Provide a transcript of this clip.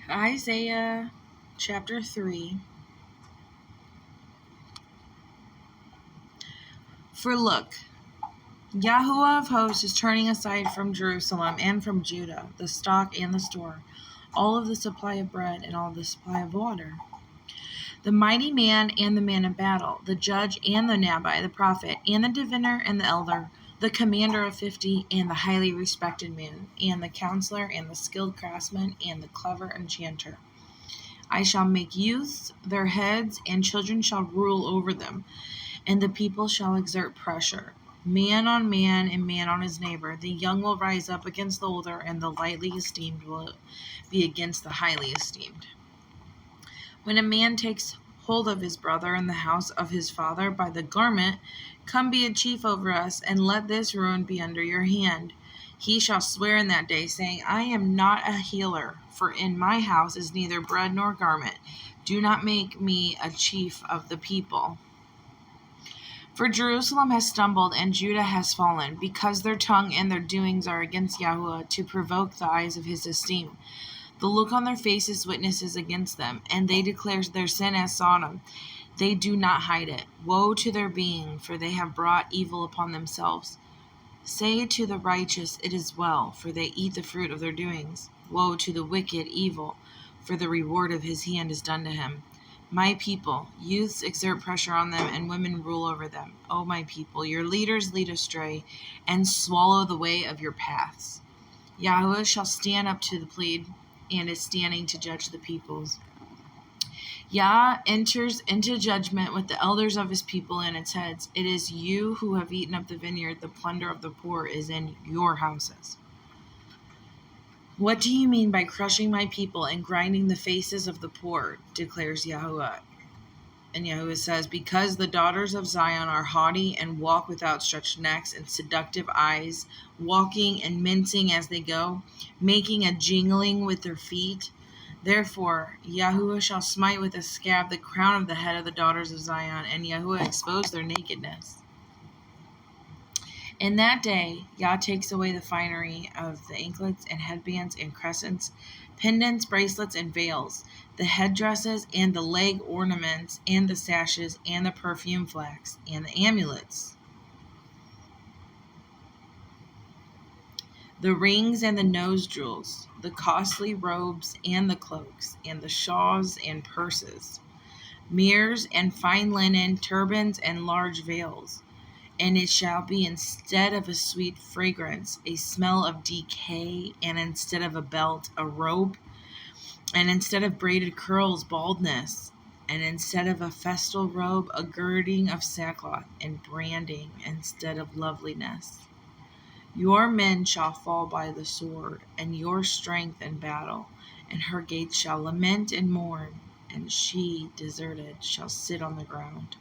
Isaiah chapter 3. For look, Yahuwah of hosts is turning aside from Jerusalem and from Judah, the stock and the store, all of the supply of bread and all the supply of water. The mighty man and the man of battle, the judge and the Nabai, the prophet, and the diviner and the elder, the commander of 50, and the highly respected man, and the counselor, and the skilled craftsman, and the clever enchanter. I shall make youths their heads, and children shall rule over them, and the people shall exert pressure, man on man and man on his neighbor. The young will rise up against the older, and the lightly esteemed will be against the highly esteemed. When a man takes hold of his brother in the house of his father by the garment, come be a chief over us, and let this ruin be under your hand. He shall swear in that day, saying, I am not a healer, for in my house is neither bread nor garment. Do not make me a chief of the people. For Jerusalem has stumbled, and Judah has fallen, because their tongue and their doings are against Yahuwah, to provoke the eyes of his esteem. The look on their faces witnesses against them, and they declare their sin as Sodom. They do not hide it. Woe to their being, for they have brought evil upon themselves. Say to the righteous, it is well, for they eat the fruit of their doings. Woe to the wicked, evil, for the reward of his hand is done to him. My people, youths exert pressure on them, and women rule over them. O my people, your leaders lead astray, and swallow the way of your paths. Yahuwah shall stand up to the plead, and is standing to judge the peoples. Yah enters into judgment with the elders of his people and its heads. It is you who have eaten up the vineyard. The plunder of the poor is in your houses. What do you mean by crushing my people and grinding the faces of the poor, declares Yahuwah. And Yahuwah says, because the daughters of Zion are haughty and walk with outstretched necks and seductive eyes, walking and mincing as they go, making a jingling with their feet. Therefore, Yahuwah shall smite with a scab the crown of the head of the daughters of Zion, and Yahuwah expose their nakedness. In that day, Yah takes away the finery of the anklets and headbands and crescents, pendants, bracelets, and veils, the headdresses and the leg ornaments and the sashes and the perfume flax and the amulets, the rings and the nose jewels, the costly robes and the cloaks, and the shawls and purses, mirrors and fine linen, turbans and large veils. And it shall be instead of a sweet fragrance, a smell of decay, and instead of a belt, a rope, and instead of braided curls, baldness, and instead of a festal robe, a girding of sackcloth, and branding instead of loveliness. Your men shall fall by the sword, and your strength in battle, and her gates shall lament and mourn, and she, deserted, shall sit on the ground.